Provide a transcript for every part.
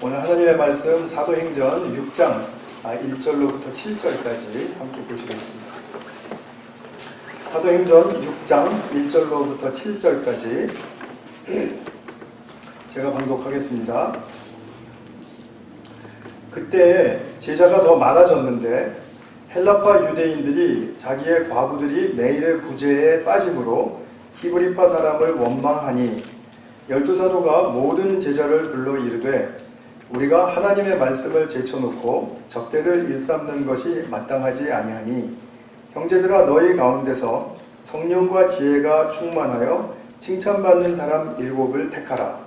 오늘 하나님의 말씀 사도행전 6장 1절로부터 7절까지 함께 보시겠습니다. 사도행전 6장 1절로부터 7절까지 제가 방독하겠습니다. 그때 제자가 더 많아졌는데 헬라파 유대인들이 자기의 과부들이 매일의 구제에 빠짐으로 히브리파 사람을 원망하니 12사도가 모든 제자를 불러 이르되 우리가 하나님의 말씀을 제쳐놓고 적대를 일삼는 것이 마땅하지 아니하니 형제들아 너희 가운데서 성령과 지혜가 충만하여 칭찬받는 사람 7을 택하라.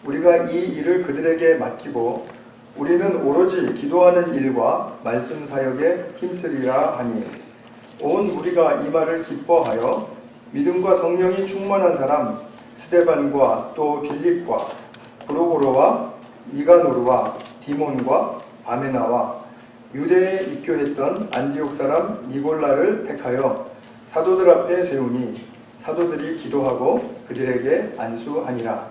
우리가 이 일을 그들에게 맡기고 우리는 오로지 기도하는 일과 말씀 사역에 힘쓰리라 하니 온 우리가 이 말을 기뻐하여 믿음과 성령이 충만한 사람 스데반과 또 빌립과 브로고로와 니가노르와 디몬과 바메나와 유대에 입교했던 안디옥 사람 니골라를 택하여 사도들 앞에 세우니 사도들이 기도하고 그들에게 안수하니라.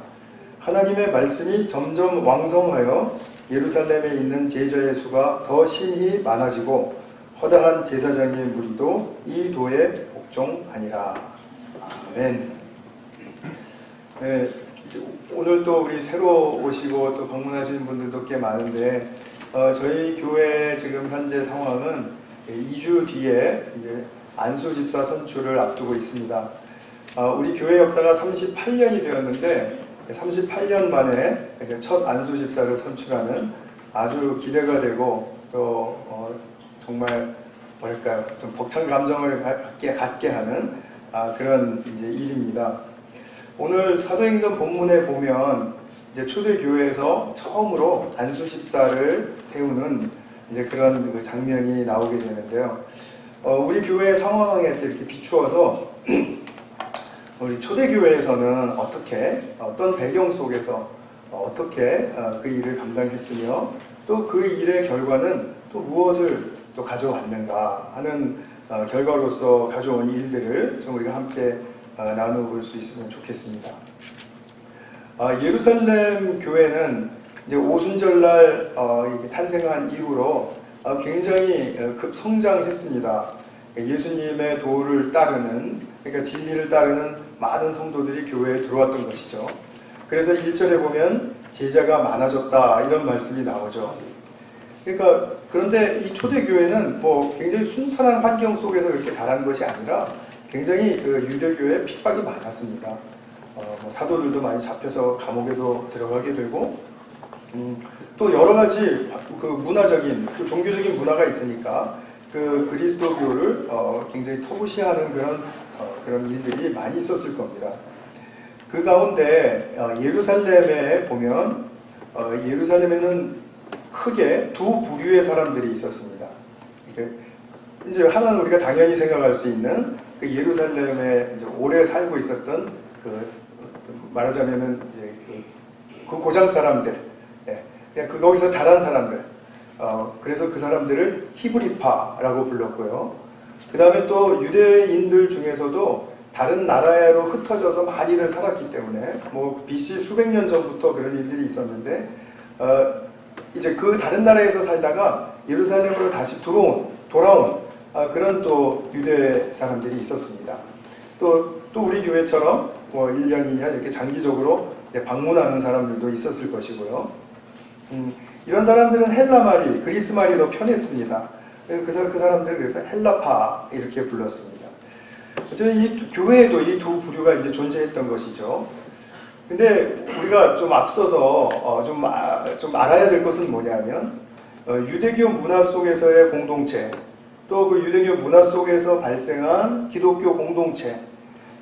하나님의 말씀이 점점 왕성하여 예루살렘에 있는 제자의 수가 더 심히 많아지고 허다한 제사장의 무리도 이 도에 복종하니라. 아멘. 네, 오늘 또 우리 새로 오시고 또 방문하시는 분들도 꽤 많은데 저희 교회 지금 현재 상황은 2주 뒤에 이제 안수 집사 선출을 앞두고 있습니다. 우리 교회 역사가 38년이 되었는데 38년 만에 첫 안수 집사를 선출하는 아주 기대가 되고 또 정말 뭐랄까요, 좀 벅찬 감정을 갖게 하는 그런 이제 일입니다. 오늘 사도행전 본문에 보면 이제 초대교회에서 처음으로 안수 집사를 세우는 이제 그런 그 장면이 나오게 되는데요. 우리 교회 상황에 이렇게 비추어서 우리 초대교회에서는 어떤 배경 속에서 어떻게 그 일을 감당했으며 또 그 일의 결과는 또 무엇을 또 가져왔는가 하는 결과로서 가져온 일들을 좀 우리가 함께 나눠볼 수 있으면 좋겠습니다. 예루살렘 교회는 이제 오순절날 탄생한 이후로 굉장히 급성장했습니다. 예수님의 도를 따르는, 그러니까 진리를 따르는 많은 성도들이 교회에 들어왔던 것이죠. 그래서 1절에 보면 제자가 많아졌다 이런 말씀이 나오죠. 그러니까 그런데 이 초대교회는 뭐 굉장히 순탄한 환경 속에서 그렇게 자란 것이 아니라 굉장히 그 유대교회에 핍박이 많았습니다. 사도들도 많이 잡혀서 감옥에도 들어가게 되고 또 여러 가지 그 문화적인, 또 종교적인 문화가 있으니까 그 그리스도교를 굉장히 터부시하는 그런 일들이 많이 있었을 겁니다. 그 가운데 예루살렘에 보면 예루살렘에는 크게 두 부류의 사람들이 있었습니다. 이제 하나는 우리가 당연히 생각할 수 있는 그 예루살렘에 이제 오래 살고 있었던 말하자면은 이제 그 고장 사람들, 그냥 거기서 자란 사람들, 그래서 그 사람들을 히브리파라고 불렀고요. 그 다음에 또 유대인들 중에서도 다른 나라로 흩어져서 많이들 살았기 때문에 뭐 BC 수백 년 전부터 그런 일들이 있었는데 이제 그 다른 나라에서 살다가 예루살렘으로 다시 돌아온 그런 또 유대 사람들이 있었습니다. 또 우리 교회처럼 뭐 1년, 2년 이렇게 장기적으로 방문하는 사람들도 있었을 것이고요. 이런 사람들은 헬라 말이, 그리스 말이 더 편했습니다. 그 사람들은 그래서 헬라파 이렇게 불렀습니다. 어쨌든 이 교회에도 이 두 부류가 이제 존재했던 것이죠. 근데 우리가 좀 앞서서 좀 알아야 될 것은 뭐냐면 유대교 문화 속에서의 공동체, 또 그 유대교 문화 속에서 발생한 기독교 공동체,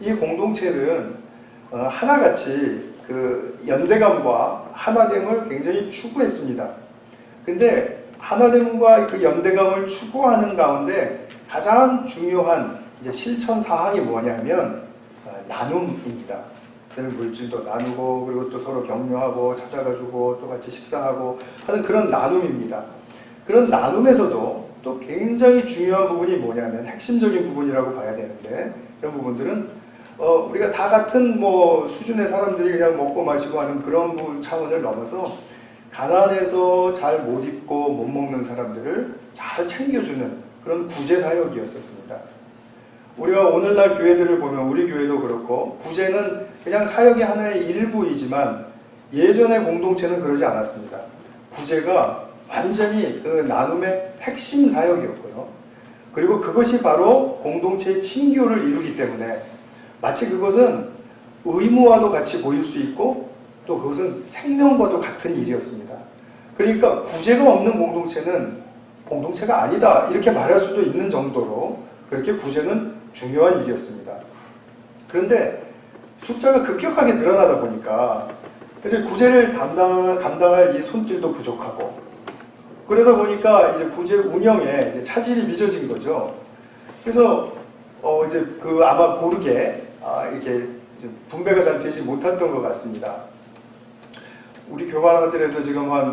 이 공동체는 하나같이 그 연대감과 하나됨을 굉장히 추구했습니다. 근데 하나됨과 그 연대감을 추구하는 가운데 가장 중요한 이제 실천 사항이 뭐냐면 나눔입니다. 물질도 나누고 그리고 또 서로 격려하고 찾아가지고 또 같이 식사하고 하는 그런 나눔입니다. 그런 나눔에서도 또 굉장히 중요한 부분이 뭐냐면 핵심적인 부분이라고 봐야 되는데 이런 부분들은 우리가 다 같은 뭐 수준의 사람들이 그냥 먹고 마시고 하는 그런 차원을 넘어서 가난해서 잘 못 입고 못 먹는 사람들을 잘 챙겨주는 그런 구제 사역이었었습니다. 우리가 오늘날 교회들을 보면 우리 교회도 그렇고 구제는 그냥 사역의 하나의 일부이지만 예전의 공동체는 그러지 않았습니다. 구제가 완전히 그 나눔의 핵심 사역이었고요. 그리고 그것이 바로 공동체의 친교를 이루기 때문에 마치 그것은 의무와도 같이 보일 수 있고 또 그것은 생명과도 같은 일이었습니다. 그러니까 구제가 없는 공동체는 공동체가 아니다 이렇게 말할 수도 있는 정도로 그렇게 구제는 중요한 일이었습니다. 그런데 숫자가 급격하게 늘어나다 보니까 구제를 감당할 이 손길도 부족하고 그러다 보니까 이제 구제 운영에 이제 차질이 빚어진 거죠. 그래서 이제 아마 고르게 이렇게 분배가 잘 되지 못했던 것 같습니다. 우리 교만 하더라도 지금 한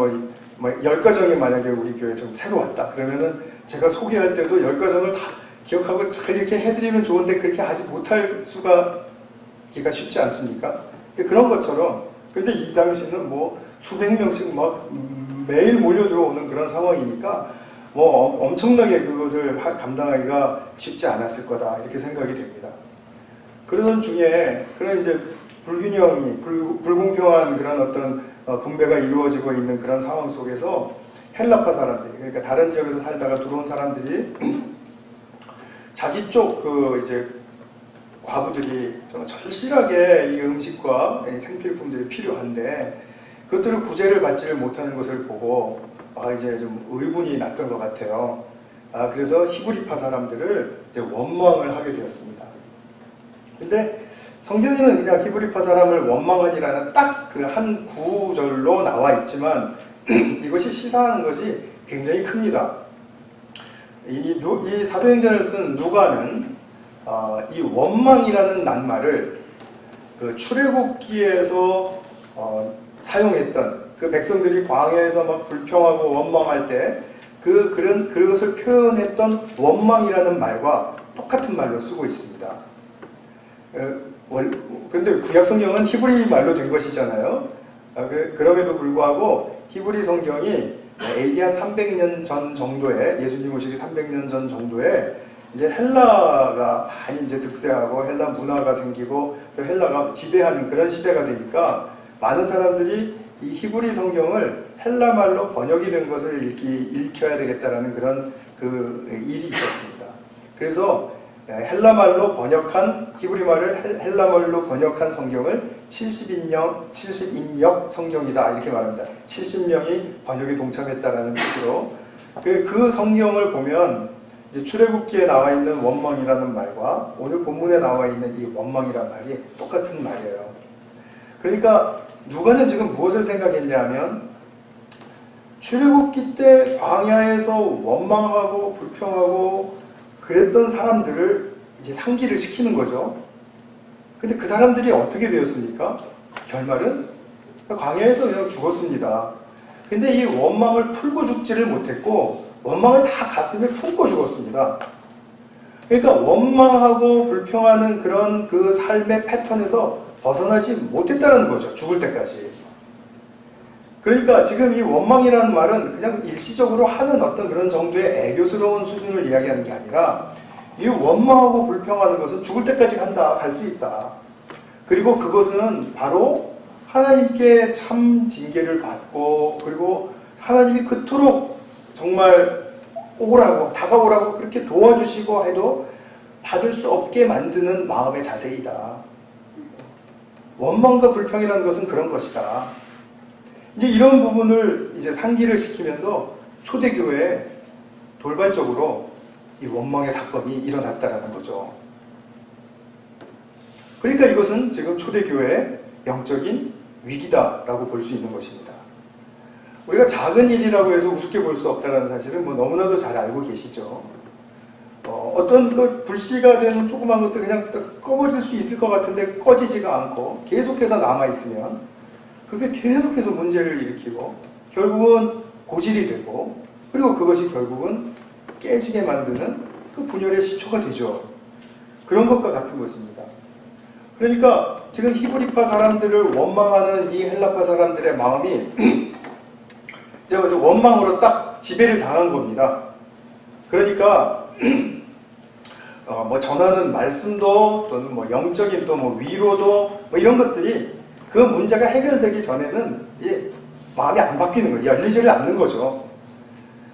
10가정이 만약에 우리 교회에 좀 새로 왔다 그러면은 제가 소개할 때도 10가정을 다 기억하고 잘 이렇게 해드리면 좋은데 그렇게 하지 못할 수가 기가 쉽지 않습니까? 그런 것처럼 근데 이 당시는 수백 명씩 매일 몰려 들어오는 그런 상황이니까 엄청나게 그것을 감당하기가 쉽지 않았을 거다 이렇게 생각이 됩니다. 그러던 중에 그런 이제 불균형이 불공평한 그런 어떤 분배가 이루어지고 있는 그런 상황 속에서 헬라파 사람들이 그러니까 다른 지역에서 살다가 들어온 사람들이 자기 쪽 이제 과부들이 정말 절실하게 이 음식과 이 생필품들이 필요한데 그것들을 구제를 받지를 못하는 것을 보고 이제 좀 의분이 났던 것 같아요. 그래서 히브리파 사람들을 이제 원망을 하게 되었습니다. 근데 성경에는 그냥 히브리파 사람을 원망하니라는 딱 그 한 구절로 나와 있지만 이것이 시사하는 것이 굉장히 큽니다. 이 사도행전을 쓴 누가는 이 원망이라는 난말을 그 출애굽기에서 사용했던 그 백성들이 광야에서 막 불평하고 원망할 때 그것을 표현했던 원망이라는 말과 똑같은 말로 쓰고 있습니다. 근데 구약 성경은 히브리 말로 된 것이잖아요. 그럼에도 불구하고 히브리 성경이 AD 한 300년 전 정도에 예수님 오시기 300년 전 정도에 이제 헬라가 많이 이제 득세하고 헬라 문화가 생기고 또 헬라가 지배하는 그런 시대가 되니까 많은 사람들이 이 히브리 성경을 헬라 말로 번역이 된 것을 읽혀야 되겠다라는 그런 일이 있었습니다. 그래서 헬라 말로 번역한 히브리 말을 헬라 말로 번역한 성경을 70인역 성경이다 이렇게 말합니다. 70명이 번역에 동참했다라는 뜻으로 그 성경을 보면 이제 출애굽기에 나와 있는 원망이라는 말과 오늘 본문에 나와 있는 이 원망이라는 말이 똑같은 말이에요. 그러니까 누가는 지금 무엇을 생각했냐면 출애굽기 때 광야에서 원망하고 불평하고 그랬던 사람들을 이제 상기를 시키는 거죠. 근데 그 사람들이 어떻게 되었습니까? 결말은 광야에서 그냥 죽었습니다. 근데 이 원망을 풀고 죽지를 못했고 원망을 다 가슴에 품고 죽었습니다. 그러니까 원망하고 불평하는 그런 그 삶의 패턴에서 벗어나지 못했다는 거죠. 죽을 때까지. 그러니까 지금 이 원망이라는 말은 그냥 일시적으로 하는 어떤 그런 정도의 애교스러운 수준을 이야기하는 게 아니라 이 원망하고 불평하는 것은 죽을 때까지 갈 수 있다. 그리고 그것은 바로 하나님께 참 징계를 받고 그리고 하나님이 그토록 정말 다가오라고 그렇게 도와주시고 해도 받을 수 없게 만드는 마음의 자세이다. 원망과 불평이라는 것은 그런 것이다. 이제 이런 부분을 이제 상기를 시키면서 초대교회에 돌발적으로 이 원망의 사건이 일어났다라는 거죠. 그러니까 이것은 지금 초대교회의 영적인 위기다라고 볼 수 있는 것입니다. 우리가 작은 일이라고 해서 우습게 볼 수 없다는 사실은 너무나도 잘 알고 계시죠. 어떤 불씨가 되는 조그만 것도 그냥 꺼버릴 수 있을 것 같은데 꺼지지가 않고 계속해서 남아있으면 그게 계속해서 문제를 일으키고 결국은 고질이 되고 그리고 그것이 결국은 깨지게 만드는 그 분열의 시초가 되죠. 그런 것과 같은 것입니다. 그러니까 지금 히브리파 사람들을 원망하는 이 헬라파 사람들의 마음이 이제 원망으로 딱 지배를 당한 겁니다. 그러니까 뭐 전하는 말씀도 또는 뭐 영적인 또 뭐 위로도 뭐 이런 것들이 그 문제가 해결되기 전에는 마음이 안 바뀌는 거예요. 열리지를 않는 거죠.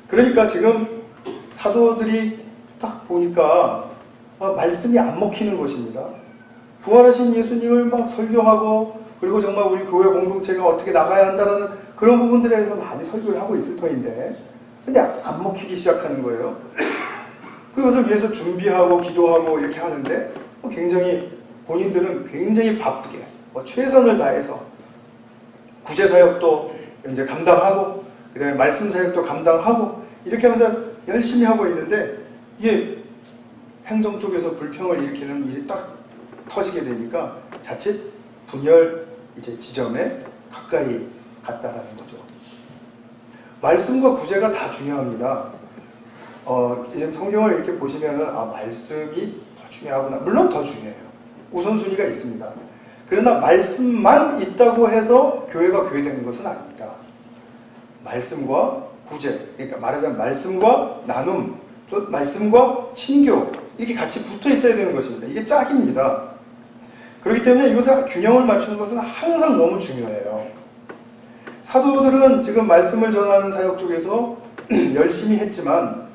그러니까 지금 사도들이 딱 보니까 말씀이 안 먹히는 것입니다. 부활하신 예수님을 막 설교하고 그리고 정말 우리 교회 공동체가 어떻게 나가야 한다는 그런 부분들에 대해서 많이 설교를 하고 있을 터인데 근데 안 먹히기 시작하는 거예요. 그것을 위해서 준비하고 기도하고 이렇게 하는데 굉장히 본인들은 굉장히 바쁘게 최선을 다해서 구제 사역도 이제 감당하고 그 다음에 말씀 사역도 감당하고 이렇게 하면서 열심히 하고 있는데 이게 행정 쪽에서 불평을 일으키는 일이 딱 터지게 되니까 자칫 분열 이제 지점에 가까이 갔다라는 거죠. 말씀과 구제가 다 중요합니다. 성경을 이렇게 보시면은 말씀이 더 중요하구나. 물론 더 중요해요. 우선순위가 있습니다. 그러나 말씀만 있다고 해서 교회가 교회되는 것은 아닙니다. 말씀과 구제, 그러니까 말하자면 말씀과 나눔, 또 말씀과 친교 이렇게 같이 붙어 있어야 되는 것입니다. 이게 짝입니다. 그렇기 때문에 이것을 균형을 맞추는 것은 항상 너무 중요해요. 사도들은 지금 말씀을 전하는 사역 쪽에서 열심히 했지만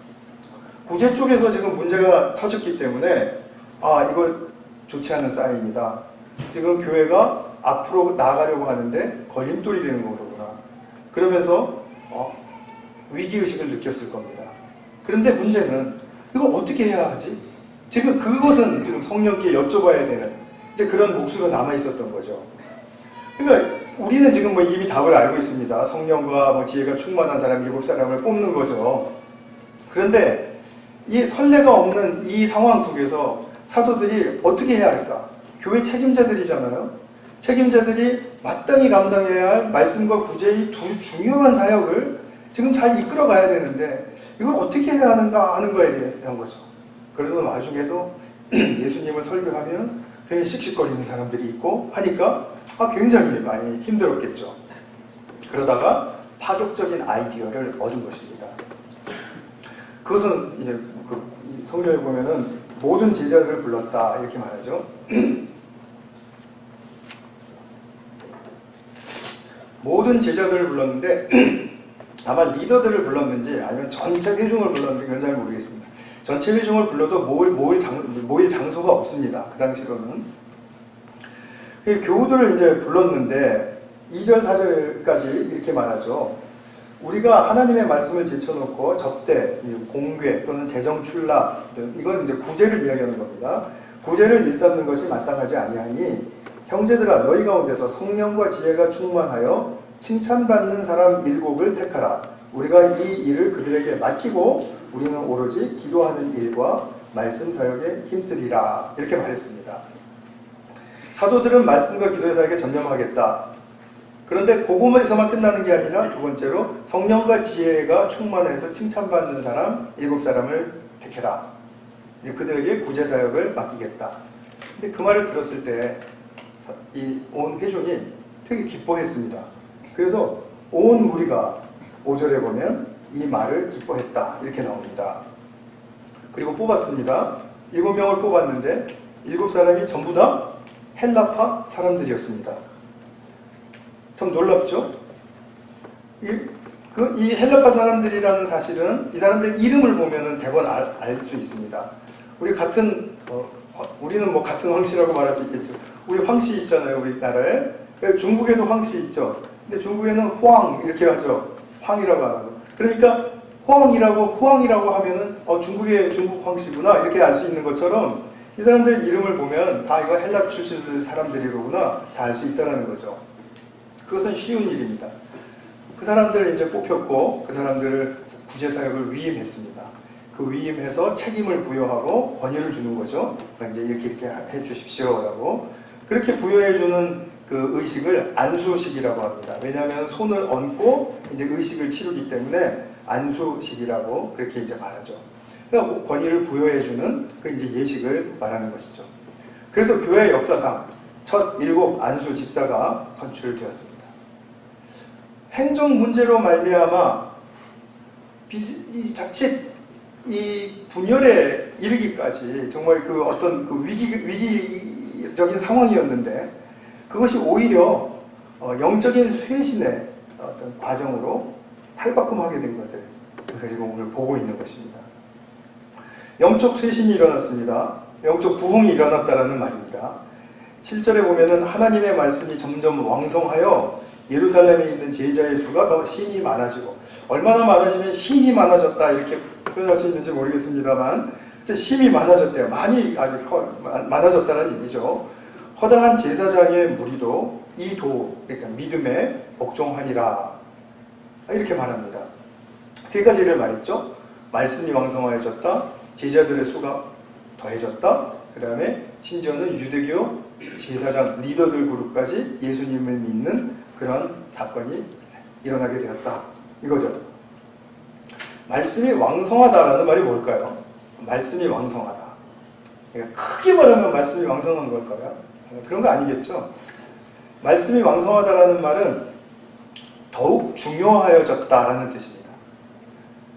구제 쪽에서 지금 문제가 터졌기 때문에 이거 좋지 않은 사인이다. 지금 교회가 앞으로 나아가려고 하는데 걸림돌이 되는 거구나. 그러면서 위기의식을 느꼈을 겁니다. 그런데 문제는 이거 어떻게 해야 하지? 지금 그것은 지금 성령께 여쭤봐야 되는 이제 그런 몫으로 남아 있었던 거죠. 그러니까 우리는 지금 이미 답을 알고 있습니다. 성령과 지혜가 충만한 사람 7사람을 뽑는 거죠. 그런데 이 선례가 없는 이 상황 속에서 사도들이 어떻게 해야 할까? 교회 책임자들이잖아요. 책임자들이 마땅히 감당해야 할 말씀과 구제의 두 중요한 사역을 지금 잘 이끌어가야 되는데 이걸 어떻게 해야 하는가 하는 거에 대한 거죠. 그러던 와중에도 예수님을 설교하면 굉장히 씩씩거리는 사람들이 있고 하니까 굉장히 많이 힘들었겠죠. 그러다가 파격적인 아이디어를 얻은 것입니다. 그것은 이제 성경에 보면은 모든 제자들을 불렀다 이렇게 말하죠. 모든 제자들을 불렀는데 아마 리더들을 불렀는지 아니면 전체 회중을 불렀는지 그건 잘 모르겠습니다. 전체 회중을 불러도 모일 장소가 없습니다. 그 당시로는. 교우들을 이제 불렀는데 2절 4절까지 이렇게 말하죠. 우리가 하나님의 말씀을 제쳐놓고 접대, 공궤 또는 재정 출납 이건 이제 구제를 이야기하는 겁니다. 구제를 일삼는 것이 마땅하지 아니하니 형제들아 너희 가운데서 성령과 지혜가 충만하여 칭찬받는 사람 7을 택하라. 우리가 이 일을 그들에게 맡기고 우리는 오로지 기도하는 일과 말씀 사역에 힘쓰리라 이렇게 말했습니다. 사도들은 말씀과 기도의 사역에 전념하겠다. 그런데 그것에서만 끝나는 게 아니라 두 번째로 성령과 지혜가 충만해서 칭찬받는 사람 7사람을 택해라. 그들에게 구제 사역을 맡기겠다. 근데 그 말을 들었을 때 이 온 회중이 되게 기뻐했습니다. 그래서 온 무리가 5절에 보면 이 말을 기뻐했다 이렇게 나옵니다. 그리고 뽑았습니다. 7명을 뽑았는데 7사람이 전부 다 헬라파 사람들이었습니다. 참 놀랍죠? 이 헬라파 사람들이라는 사실은 이 사람들 이름을 보면 대번 알 수 있습니다. 우리는 같은 황씨라고 말할 수 있겠죠. 우리 황씨 있잖아요, 우리나라에. 중국에도 황씨 있죠. 근데 중국에는 황 이렇게 하죠. 황이라고 하고. 그러니까 호황이라고 하면은 중국의 중국 황씨구나 이렇게 알 수 있는 것처럼 이 사람들 이름을 보면 다 이거 헬라 출신 사람들이로구나 다 알 수 있다는 거죠. 그것은 쉬운 일입니다. 그 사람들을 이제 뽑혔고 그 사람들을 구제 사역을 위임했습니다. 그 위임해서 책임을 부여하고 권위를 주는 거죠. 이제 이렇게 해 주십시오라고. 그렇게 부여해 주는 그 의식을 안수식이라고 합니다. 왜냐하면 손을 얹고 이제 의식을 치르기 때문에 안수식이라고 그렇게 이제 말하죠. 그러니까 권위를 부여해 주는 그 이제 예식을 말하는 것이죠. 그래서 교회 역사상 첫 7 안수 집사가 선출되었습니다. 행정 문제로 말미암아 자칫 이 분열에 이르기까지 정말 그 어떤 그 위기적인 상황이었는데 그것이 오히려 영적인 쇄신의 어떤 과정으로 탈바꿈하게 된 것을 그리고 오늘 보고 있는 것입니다. 영적 쇄신이 일어났습니다. 영적 부흥이 일어났다라는 말입니다. 7절에 보면은 하나님의 말씀이 점점 왕성하여 예루살렘에 있는 제자의 수가 더 심히 많아지고, 얼마나 많아지면 심히 많아졌다 이렇게 표현할 수 있는지 모르겠습니다만 심히 많아졌대요. 많이 아주 많아졌다는 얘기죠. 허다한 제사장의 무리도 이 그러니까 믿음에 복종하니라 이렇게 말합니다. 세 가지를 말했죠. 말씀이 왕성하여졌다, 제자들의 수가 더해졌다, 그 다음에 심지어는 유대교 제사장 리더들 그룹까지 예수님을 믿는 그런 사건이 일어나게 되었다 이거죠. 말씀이 왕성하다라는 말이 뭘까요? 말씀이 왕성하다. 그러니까 크게 말하면 말씀이 왕성한 걸까요? 그런 거 아니겠죠. 말씀이 왕성하다라는 말은 더욱 중요하여졌다라는 뜻입니다.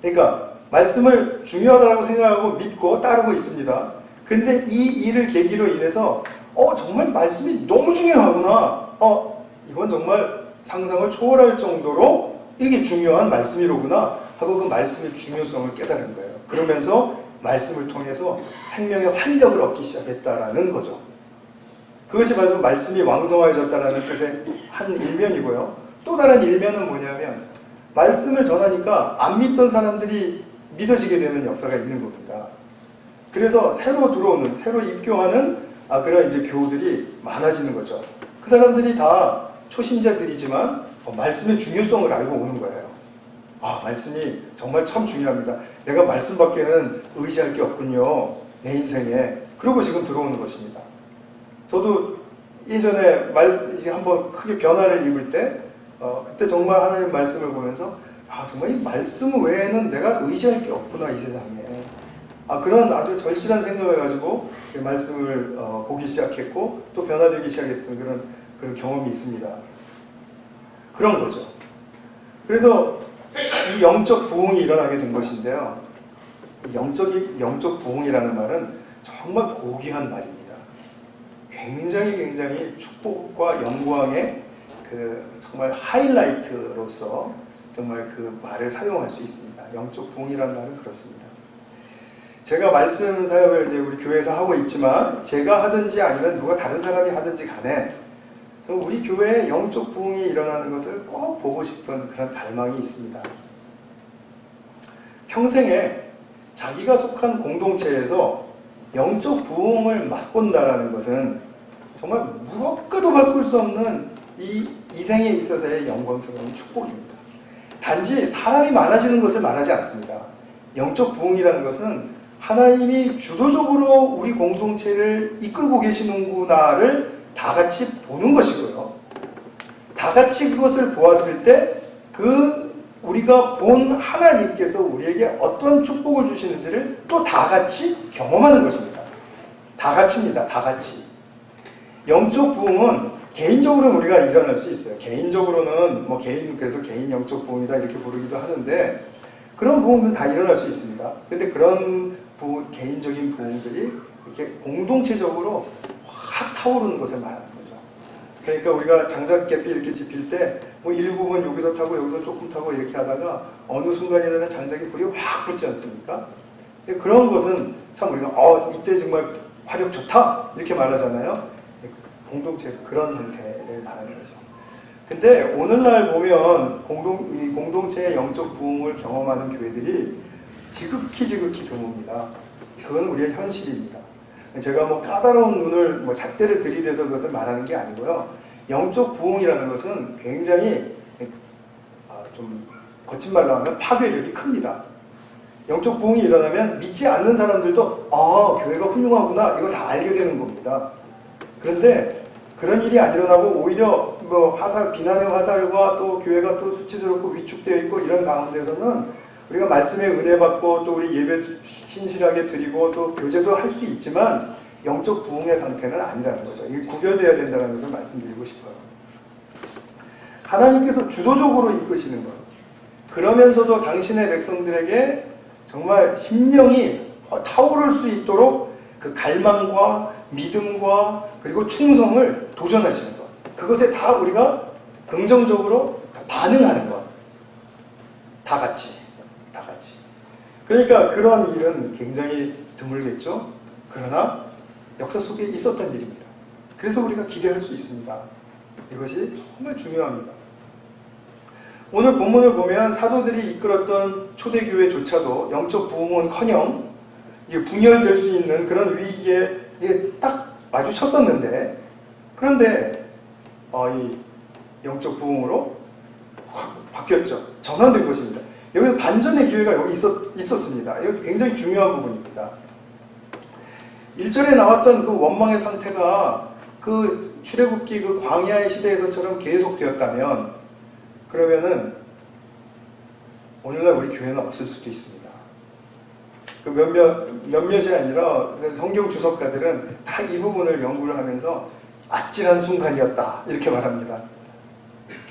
그러니까 말씀을 중요하다고 생각하고 믿고 따르고 있습니다. 근데 이 일을 계기로 인해서 정말 말씀이 너무 중요하구나. 이건 정말 상상을 초월할 정도로 이게 중요한 말씀이로구나 하고 그 말씀의 중요성을 깨달은 거예요. 그러면서 말씀을 통해서 생명의 활력을 얻기 시작했다라는 거죠. 그것이 바로 말씀이 왕성해졌다라는 뜻의 한 일면이고요. 또 다른 일면은 뭐냐면 말씀을 전하니까 안 믿던 사람들이 믿어지게 되는 역사가 있는 겁니다. 그래서 새로 입교하는 그런 이제 교우들이 많아지는 거죠. 그 사람들이 다 초신자들이지만 말씀의 중요성을 알고 오는 거예요. 말씀이 정말 참 중요합니다. 내가 말씀밖에는 의지할 게 없군요. 내 인생에. 그러고 지금 들어오는 것입니다. 저도 예전에 이제 한번 크게 변화를 입을 때 그때 정말 하나님 말씀을 보면서 정말 이 말씀 외에는 내가 의지할 게 없구나 이 세상에. 그런 아주 절실한 생각을 가지고 말씀을 보기 시작했고 또 변화되기 시작했던 그런 경험이 있습니다. 그런 거죠. 그래서 이 영적 부흥이 일어나게 된 것인데요. 영적 부흥이라는 말은 정말 고귀한 말입니다. 굉장히 축복과 영광의 정말 하이라이트로서 정말 그 말을 사용할 수 있습니다. 영적 부흥이라는 말은 그렇습니다. 제가 말씀 사역을 이제 우리 교회에서 하고 있지만 제가 하든지 아니면 누가 다른 사람이 하든지 간에 우리 교회에 영적 부흥이 일어나는 것을 꼭 보고 싶은 그런 갈망이 있습니다. 평생에 자기가 속한 공동체에서 영적 부흥을 맛본다라는 것은 정말 무엇과도 바꿀 수 없는 이 이생에 있어서의 영광스러운 축복입니다. 단지 사람이 많아지는 것을 말하지 않습니다. 영적 부흥이라는 것은 하나님이 주도적으로 우리 공동체를 이끌고 계시는구나를 다 같이 보는 것이고요. 다 같이 그것을 보았을 때 우리가 본 하나님께서 우리에게 어떤 축복을 주시는지를 또 다 같이 경험하는 것입니다. 다 같이입니다. 다 같이. 영적 부흥은 개인적으로는 우리가 일어날 수 있어요. 개인적으로는 그래서 개인 영적 부흥이다 이렇게 부르기도 하는데 그런 부흥은 다 일어날 수 있습니다. 근데 그런 개인적인 부흥들이 이렇게 공동체적으로 확 타오르는 것을 말하는 거죠. 그러니까 우리가 장작개비 이렇게 집힐 때 일부분 여기서 타고 여기서 조금 타고 이렇게 하다가 어느 순간에 되면 장작이 불이 확 붙지 않습니까? 그런 것은 참 우리가 이때 정말 화력 좋다 이렇게 말하잖아요. 공동체 그런 상태를 말하는 거죠. 근데 오늘날 보면 공동체의 영적 부흥을 경험하는 교회들이 지극히 드뭅니다. 그건 우리의 현실입니다. 제가 까다로운 눈을 잣대를 들이대서 그것을 말하는 게 아니고요. 영적 부흥이라는 것은 굉장히 좀 거친 말로 하면 파괴력이 큽니다. 영적 부흥이 일어나면 믿지 않는 사람들도 교회가 훌륭하구나 이거 다 알게 되는 겁니다. 그런데 그런 일이 안 일어나고 오히려 비난의 화살과 또 교회가 또 수치스럽고 위축되어 있고 이런 가운데서는 우리가 말씀의 은혜 받고 또 우리 예배 신실하게 드리고 또 교제도 할 수 있지만 영적 부흥의 상태는 아니라는 거죠. 이게 구별되어야 된다는 것을 말씀드리고 싶어요. 하나님께서 주도적으로 이끄시는 것. 그러면서도 당신의 백성들에게 정말 심령이 타오를 수 있도록 그 갈망과 믿음과 그리고 충성을 도전하시는 것. 그것에 다 우리가 긍정적으로 반응하는 것. 다 같이. 그러니까 그런 일은 굉장히 드물겠죠. 그러나 역사 속에 있었던 일입니다. 그래서 우리가 기대할 수 있습니다. 이것이 정말 중요합니다. 오늘 본문을 보면 사도들이 이끌었던 초대교회조차도 영적 부흥은커녕 분열될 수 있는 그런 위기에 딱 마주쳤었는데, 그런데 이 영적 부흥으로 확 바뀌었죠. 전환된 것입니다. 여기서 반전의 기회가 여기 있었습니다. 이거 굉장히 중요한 부분입니다. 1절에 나왔던 그 원망의 상태가 그 출애굽기 그 광야의 시대에서처럼 계속되었다면, 그러면은 오늘날 우리 교회는 없을 수도 있습니다. 그 몇몇이 아니라 성경 주석가들은 다 이 부분을 연구를 하면서 아찔한 순간이었다 이렇게 말합니다.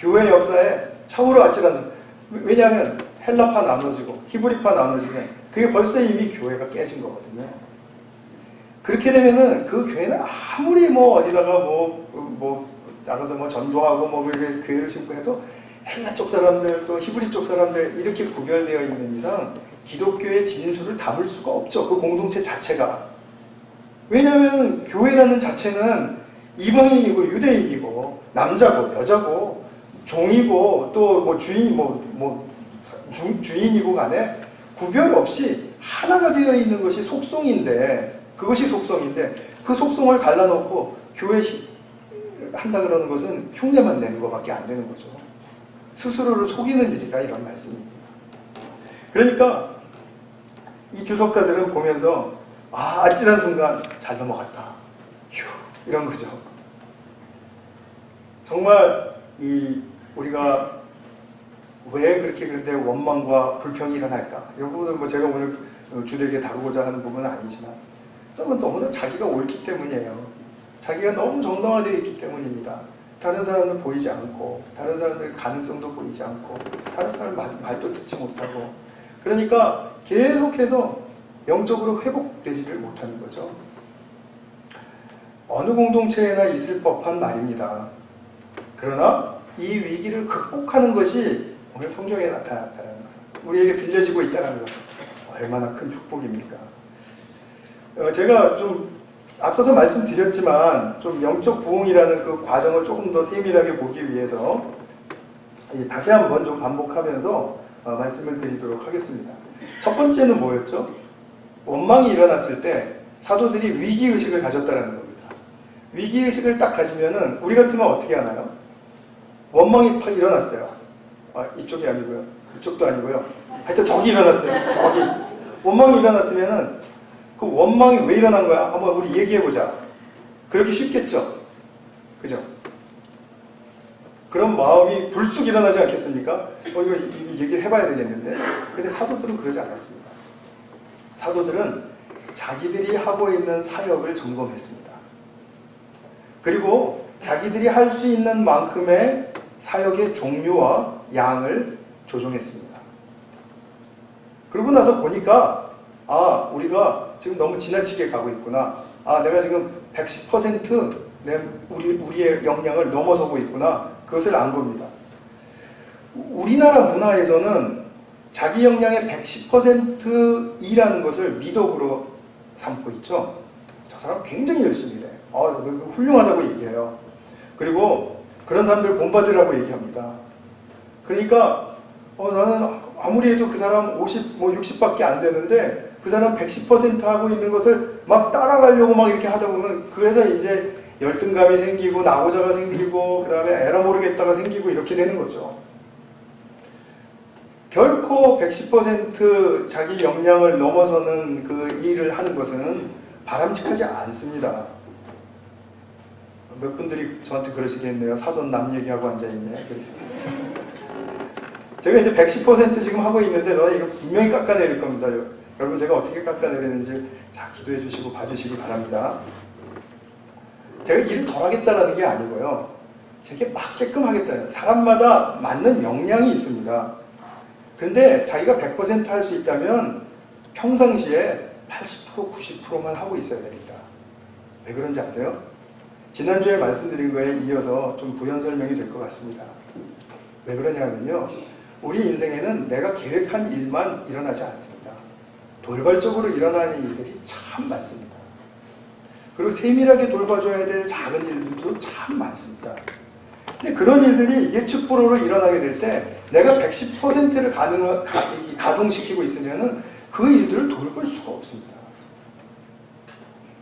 교회 역사에 참으로 아찔한 순간. 왜냐하면 헬라파 나눠지고 히브리파 나눠지면 그게 벌써 이미 교회가 깨진 거거든요. 그렇게 되면은 그 교회는 아무리 어디다가 나가서 전도하고 교회를 심고 해도 헬라 쪽 사람들 또 히브리 쪽 사람들 이렇게 구별되어 있는 이상 기독교의 진수를 담을 수가 없죠. 그 공동체 자체가. 왜냐하면 교회라는 자체는 이방인이고 유대인이고 남자고 여자고 종이고 또 주인이고 간에 구별 없이 하나가 되어 있는 것이 속성인데, 그것이 속성인데 그 속성을 갈라놓고 교회 한다 그러는 것은 흉내만 내는 것밖에 안 되는 거죠. 스스로를 속이는 일이라 이런 말씀입니다. 그러니까 이 주석가들은 보면서 아찔한 순간 잘 넘어갔다. 휴, 이런 거죠. 정말 우리가 왜 그런데 원망과 불평이 일어날까? 이 부분은 제가 오늘 주되게 다루고자 하는 부분은 아니지만, 그건 너무나 자기가 옳기 때문이에요. 자기가 너무 정당화되어 있기 때문입니다. 다른 사람은 보이지 않고, 다른 사람들 가능성도 보이지 않고, 다른 사람 말도 듣지 못하고, 그러니까 계속해서 영적으로 회복되지를 못하는 거죠. 어느 공동체에나 있을 법한 말입니다. 그러나 이 위기를 극복하는 것이 오늘 성경에 나타났다는 것은, 우리에게 들려지고 있다는 것은 얼마나 큰 축복입니까? 제가 좀 앞서서 말씀드렸지만 좀 영적 부흥이라는 그 과정을 조금 더 세밀하게 보기 위해서 다시 한번 좀 반복하면서 말씀을 드리도록 하겠습니다. 첫 번째는 뭐였죠? 원망이 일어났을 때 사도들이 위기의식을 가졌다는 겁니다. 위기의식을 딱 가지면은 우리 같으면 어떻게 하나요? 원망이 팍 일어났어요. 이쪽이 아니고요. 이쪽도 아니고요. 하여튼 저기 일어났어요. 저기. 원망이 일어났으면은 그 원망이 왜 일어난 거야? 한번 우리 얘기해보자. 그러기 쉽겠죠? 그죠? 그런 마음이 불쑥 일어나지 않겠습니까? 이거 얘기를 해봐야 되겠는데. 근데 사도들은 그러지 않았습니다. 사도들은 자기들이 하고 있는 사역을 점검했습니다. 그리고 자기들이 할 수 있는 만큼의 사역의 종류와 양을 조정했습니다. 그러고 나서 보니까 우리가 지금 너무 지나치게 가고 있구나. 내가 지금 110% 우리의 역량을 넘어서고 있구나. 그것을 안 겁니다. 우리나라 문화에서는 자기 역량의 110%이라는 것을 미덕으로 삼고 있죠. 저 사람 굉장히 열심히 해. 훌륭하다고 얘기해요. 그리고 그런 사람들 본받으라고 얘기합니다. 그러니까 나는 아무리 해도 그 사람 50, 60밖에 안 되는데 그 사람 110% 하고 있는 것을 막 따라가려고 막 이렇게 하다 보면, 그래서 이제 열등감이 생기고 나고자가 생기고 그 다음에 에라 모르겠다가 생기고 이렇게 되는 거죠. 결코 110% 자기 역량을 넘어서는 그 일을 하는 것은 바람직하지 않습니다. 몇 분들이 저한테 그러시겠네요. 사돈 남 얘기하고 앉아있네. 제가 이제 110% 지금 하고 있는데 저는 이거 분명히 깎아내릴 겁니다. 여러분 제가 어떻게 깎아내리는지 기도해 주시고 봐주시기 바랍니다. 제가 일을 덜 하겠다라는 게 아니고요. 되게 맞게끔 하겠다는, 사람마다 맞는 역량이 있습니다. 그런데 자기가 100% 할 수 있다면 평상시에 80%, 90%만 하고 있어야 됩니다. 왜 그런지 아세요? 지난주에 말씀드린 거에 이어서 좀 부연 설명이 될 것 같습니다. 왜 그러냐면요, 우리 인생에는 내가 계획한 일만 일어나지 않습니다. 돌발적으로 일어나는 일들이 참 많습니다. 그리고 세밀하게 돌봐줘야 될 작은 일들도 참 많습니다. 근데 그런 일들이 예측 불허로 일어나게 될 때 내가 110%를 가동시키고 있으면 그 일들을 돌볼 수가 없습니다.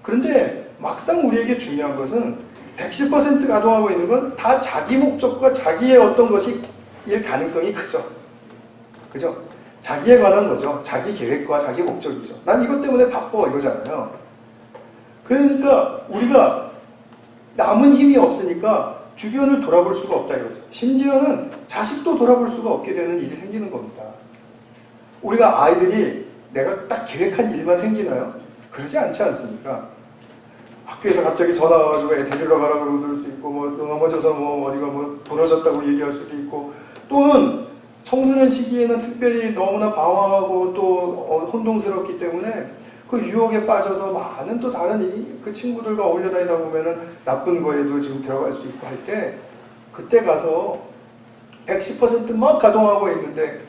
그런데 막상 우리에게 중요한 것은 110% 가동하고 있는 건 다 자기 목적과 자기의 어떤 것이 일 가능성이 크죠. 그죠? 자기에 관한 거죠. 자기 계획과 자기 목적이죠. 난 이것 때문에 바빠 이거잖아요. 그러니까 우리가 남은 힘이 없으니까 주변을 돌아볼 수가 없다 이거죠. 심지어는 자식도 돌아볼 수가 없게 되는 일이 생기는 겁니다. 우리가 아이들이 내가 딱 계획한 일만 생기나요? 그러지 않지 않습니까? 학교에서 갑자기 전화 와가지고 애 데리러 가라고 그럴 수 있고, 뭐 넘어져서 뭐 어디가 뭐 부러졌다고 얘기할 수도 있고, 또는 청소년 시기에는 특별히 너무나 방황하고 또 혼동스럽기 때문에 그 유혹에 빠져서 많은 또 다른 그 친구들과 어울려 다니다 보면은 나쁜 거에도 지금 들어갈 수 있고 할 때, 그때 가서 110%만 가동하고 있는데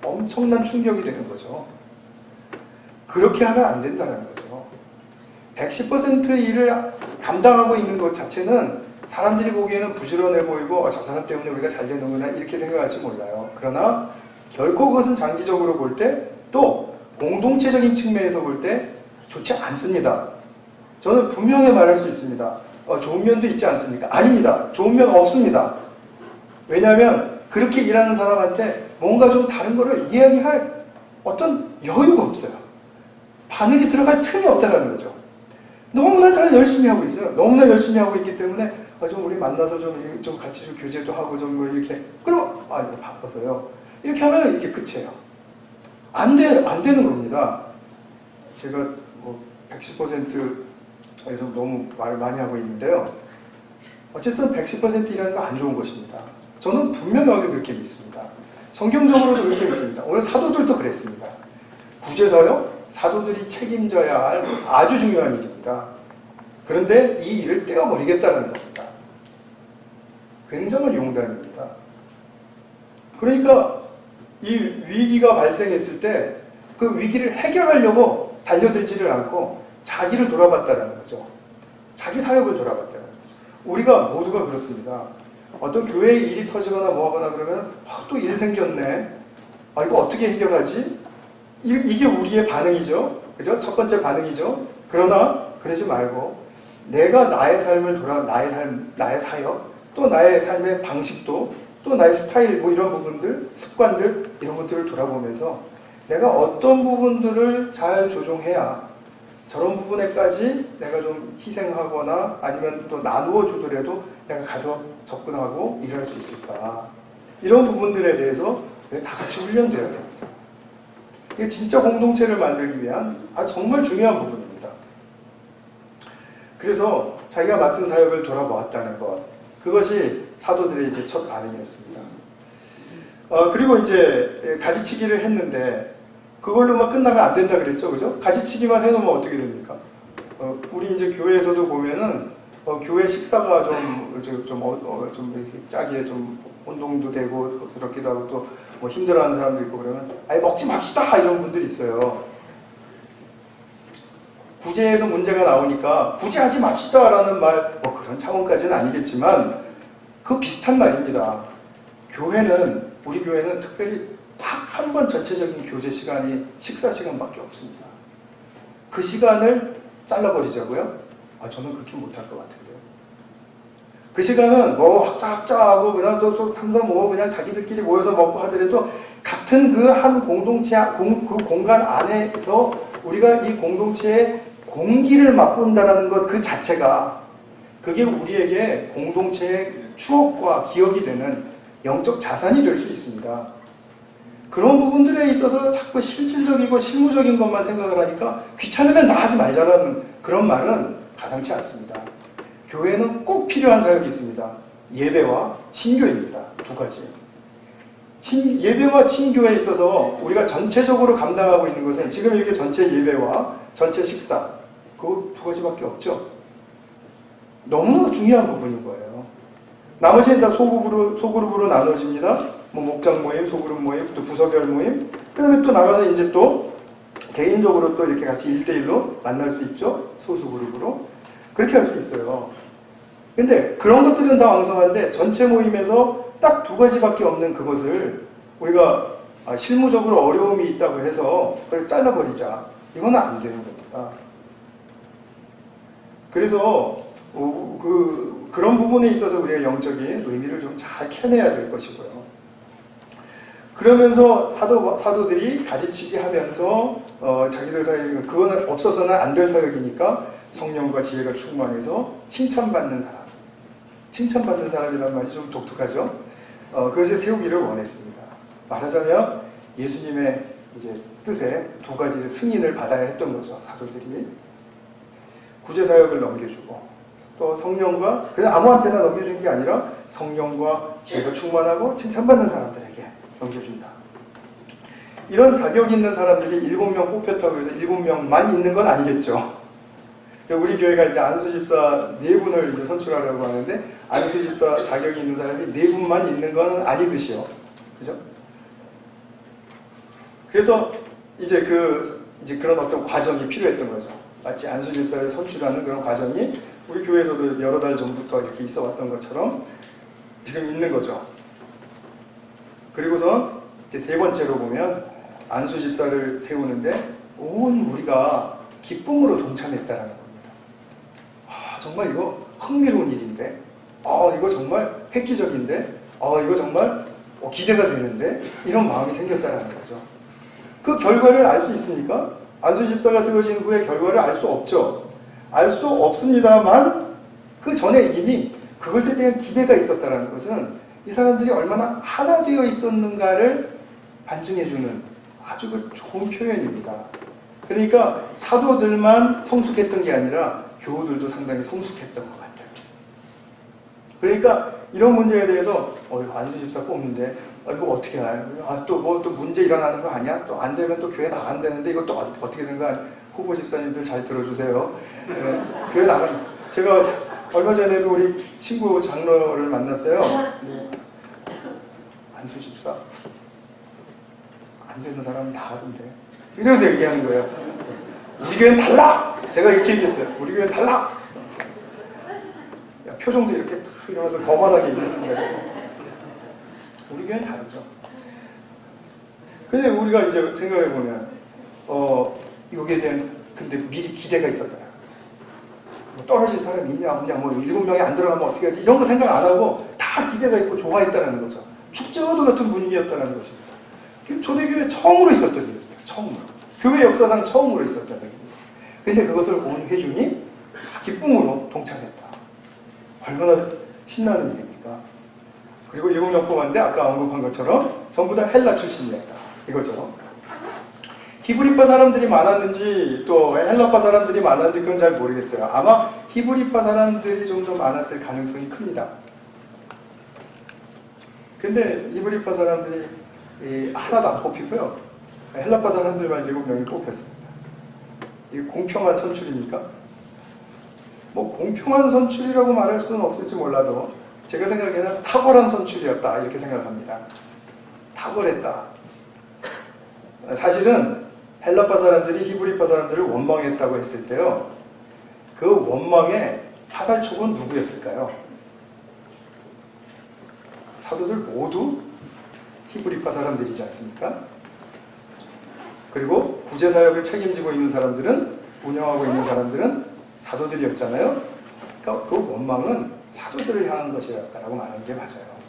엄청난 충격이 되는 거죠. 그렇게 하면 안 된다는 거죠. 110% 일을 감당하고 있는 것 자체는 사람들이 보기에는 부지런해 보이고 저 사람 때문에 우리가 잘 되는구나 이렇게 생각할지 몰라요. 그러나 결코 그것은 장기적으로 볼 때, 또 공동체적인 측면에서 볼 때 좋지 않습니다. 저는 분명히 말할 수 있습니다. 좋은 면도 있지 않습니까? 아닙니다. 좋은 면 없습니다. 왜냐하면 그렇게 일하는 사람한테 뭔가 좀 다른 거를 이야기할 어떤 여유가 없어요. 바늘이 들어갈 틈이 없다는 거죠. 너무나 다 열심히 하고 있어요. 너무나 열심히 하고 있기 때문에 좀 우리 만나서 좀 같이 좀 교제도 하고 좀 뭐 이렇게, 그럼 이거 바빠서요. 이렇게 하면 이게 끝이에요. 안 되는 겁니다. 제가 뭐 110%에서 너무 말을 많이 하고 있는데요. 어쨌든 110%이라는 거 안 좋은 것입니다. 저는 분명하게 그렇게 믿습니다. 성경적으로도 그렇게 믿습니다. 오늘 사도들도 그랬습니다. 구제서요, 사도들이 책임져야 할 아주 중요한 일입니다. 그런데 이 일을 떼어버리겠다는 겁니다. 굉장한 용단입니다. 그러니까 이 위기가 발생했을 때 그 위기를 해결하려고 달려들지를 않고 자기를 돌아봤다는 거죠. 자기 사역을 돌아봤다는 거죠. 우리가 모두가 그렇습니다. 어떤 교회에 일이 터지거나 뭐하거나 그러면 또 일 생겼네. 이거 어떻게 해결하지? 이게 우리의 반응이죠. 그죠? 첫 번째 반응이죠. 그러나 그러지 말고 내가 나의 삶을 나의 사역, 또 나의 삶의 방식도, 또 나의 스타일, 뭐 이런 부분들, 습관들, 이런 것들을 돌아보면서 내가 어떤 부분들을 잘 조정해야 저런 부분에까지 내가 좀 희생하거나 아니면 또 나누어 주더라도 내가 가서 접근하고 일할 수 있을까. 이런 부분들에 대해서 다 같이 훈련되어야 됩니다. 이게 진짜 공동체를 만들기 위한 정말 중요한 부분입니다. 그래서 자기가 맡은 사역을 돌아보았다는 것, 그것이 사도들의 이제 첫 반응이었습니다. 그리고 이제 가지치기를 했는데 그걸로만 끝나면 안 된다 그랬죠, 그죠? 가지치기만 해놓으면 어떻게 됩니까? 우리 이제 교회에서도 보면은 교회 식사가 좀 이렇게 짜게 좀 혼동도 되고 그렇기도 하고 또 뭐 힘들어하는 사람도 있고 그러면 먹지 맙시다 이런 분들이 있어요. 구제에서 문제가 나오니까 구제하지 맙시다라는 말, 그런 차원까지는 아니겠지만 그 비슷한 말입니다. 우리 교회는 특별히 딱 한 번 전체적인 교제 시간이 식사 시간밖에 없습니다. 그 시간을 잘라버리자고요? 저는 그렇게 못할 것 같은데요. 그 시간은 학자하고 그냥 또 3, 4, 5 그냥 자기들끼리 모여서 먹고 하더라도 같은 그 한 공동체, 그 공간 안에서 우리가 이 공동체의 공기를 맛본다라는 것 그 자체가, 그게 우리에게 공동체의 추억과 기억이 되는 영적 자산이 될 수 있습니다. 그런 부분들에 있어서 자꾸 실질적이고 실무적인 것만 생각을 하니까 귀찮으면 나 하지 말자라는 그런 말은 가상치 않습니다. 교회는 꼭 필요한 사역이 있습니다. 예배와 친교입니다. 두 가지. 예배와 친교에 있어서 우리가 전체적으로 감당하고 있는 것은 지금 이렇게 전체 예배와 전체 식사, 그 두 가지밖에 없죠. 너무나 중요한 부분인 거예요. 나머지는 다 소그룹으로 나눠집니다. 뭐 목장 모임, 소그룹 모임, 또 부서별 모임, 그 다음에 또 나가서 이제 또 개인적으로 또 이렇게 같이 1대1로 만날 수 있죠. 소수그룹으로. 그렇게 할 수 있어요. 근데 그런 것들은 다 왕성한데 전체 모임에서 딱 두 가지밖에 없는 그것을 우리가 실무적으로 어려움이 있다고 해서 그걸 잘라버리자. 이건 안 되는 겁니다. 그래서 그런 부분에 있어서 우리가 영적인 의미를 좀 잘 캐내야 될 것이고요. 그러면서 사도들이 가지치기 하면서 자기들 사이에 그거는 없어서는 안 될 사역이니까 성령과 지혜가 충만해서 칭찬받는 사람. 칭찬받는 사람이라는 말이 좀 독특하죠. 그것을 세우기를 원했습니다. 말하자면 예수님의 이제 뜻에 두 가지 승인을 받아야 했던 거죠. 사도들이. 구제사역을 넘겨주고 또 성령과 그냥 아무한테나 넘겨준 게 아니라 성령과 지혜가 충만하고 칭찬받는 사람들에게 넘겨준다. 이런 자격이 있는 사람들이 7명 뽑혔다고 해서 7명만 있는 건 아니겠죠. 우리 교회가 이제 안수 집사 4분을 이제 선출하려고 하는데 안수 집사 자격이 있는 사람이 4분만 있는 건 아니듯이요. 그죠? 그래서 이제 그런 어떤 과정이 필요했던 거죠. 마치 안수 집사를 선출하는 그런 과정이 우리 교회에서도 여러 달 전부터 이렇게 있어 왔던 것처럼 지금 있는 거죠. 그리고선 이제 세 번째로 보면 안수 집사를 세우는데 온 우리가 기쁨으로 동참했다라는 겁니다. 정말 이거 흥미로운 일인데, 이거 정말 획기적인데, 이거 정말 기대가 되는데, 이런 마음이 생겼다라는 거죠. 그 결과를 알 수 있습니까? 안수 집사가 세워진 후에 결과를 알 수 없죠. 알 수 없습니다만 그 전에 이미 그것에 대한 기대가 있었다는 것은 이 사람들이 얼마나 하나 되어 있었는가를 반증해주는 아주 좋은 표현입니다. 그러니까 사도들만 성숙했던 게 아니라 교우들도 상당히 성숙했던 것 같아요. 그러니까 이런 문제에 대해서 안수 집사 뽑는데 이거 어떻게 해요? 또 문제 일어나는 거 아니야? 또 안 되면 또 교회 나가면 되는데 이거 또 어떻게 된 거야? 후보 집사님들 잘 들어주세요. 네, 교회 제가 얼마 전에도 우리 친구 장로를 만났어요. 네, 안수 집사 안 되는 사람 나가던데 이런 얘기하는 거예요. 우리 교회는 달라! 제가 이렇게 얘기했어요. 우리 교회는 달라! 표정도 이렇게 이러면서 거만하게 얘기했습니다. 우리 교회는 다르죠. 근데 우리가 이제 생각해보면 여기에 대한 근데 미리 기대가 있었다. 뭐 떨어질 사람이 있냐 없냐 뭐 7명이 안 들어가면 어떻게 하지 이런 거 생각 안 하고 다 기대가 있고 좋아했다는 거죠. 축제와도 같은 분위기였다는 것입니다. 초대교회 처음으로 있었던 일입니다. 처음으로. 교회 역사상 처음으로 있었다는 겁니다. 근데 그것을 온 회중이 기쁨으로 동참했다. 얼마나 신나는 일입니까? 그리고 7명 뽑았는데 아까 언급한 것처럼 전부 다 헬라 출신이었다. 이거죠. 히브리파 사람들이 많았는지 또 헬라파 사람들이 많았는지 그건 잘 모르겠어요. 아마 히브리파 사람들이 좀 더 많았을 가능성이 큽니다. 근데 히브리파 사람들이 하나도 안 뽑히고요. 헬라파 사람들만 7명이 뽑혔습니다. 이게 공평한 선출입니까? 뭐 공평한 선출이라고 말할 수는 없을지 몰라도 제가 생각에는 탁월한 선출이었다 이렇게 생각합니다. 탁월했다. 사실은 헬라파 사람들이 히브리파 사람들을 원망했다고 했을 때요. 그 원망의 화살촉은 누구였을까요? 사도들 모두 히브리파 사람들이지 않습니까? 그리고 구제사역을 책임지고 있는 사람들은 운영하고 있는 사람들은 사도들이었잖아요. 그러니까 그 원망은 사도들을 향한 것이었다라고 말하는 게 맞아요.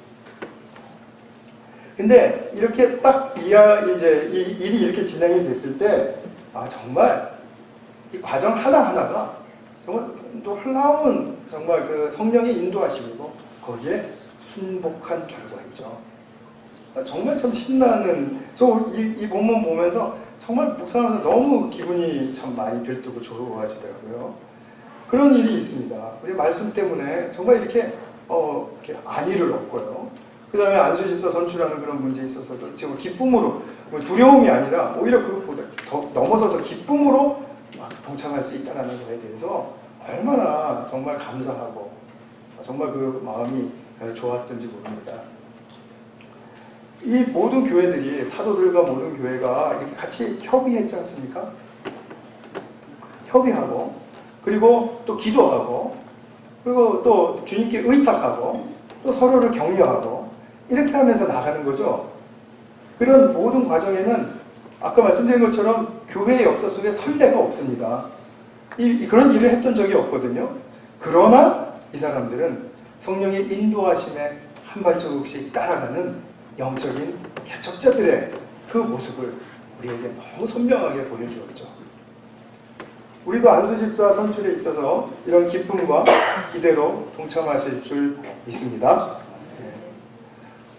근데 이렇게 딱 이제 이 일이 이렇게 진행이 됐을 때 정말 이 과정 하나하나가 정말 놀라운 정말 그 성령의 인도하심이고 거기에 순복한 결과이죠. 정말 참 신나는 이 본문 보면서 정말 묵상하면서 너무 기분이 참 많이 들뜨고 좋아지더라고요. 그런 일이 있습니다. 우리 말씀 때문에 정말 이렇게 이렇게 안위를 얻고요. 그 다음에 안수집사 선출하는 그런 문제에 있어서도 지금 기쁨으로, 두려움이 아니라 오히려 그것보다 더 넘어서서 기쁨으로 막 동참할 수 있다는 것에 대해서 얼마나 정말 감사하고 정말 그 마음이 좋았던지 모릅니다. 이 모든 교회들이, 사도들과 모든 교회가 이렇게 같이 협의했지 않습니까? 협의하고, 그리고 또 기도하고, 그리고 또 주님께 의탁하고, 또 서로를 격려하고, 이렇게 하면서 나가는 거죠. 그런 모든 과정에는 아까 말씀드린 것처럼 교회의 역사 속에 선례가 없습니다. 그런 일을 했던 적이 없거든요. 그러나 이 사람들은 성령의 인도하심에 한 발자국씩 따라가는 영적인 개척자들의 그 모습을 우리에게 너무 선명하게 보여주었죠. 우리도 안수집사 선출에 있어서 이런 기쁨과 기대로 동참하실 줄 믿습니다.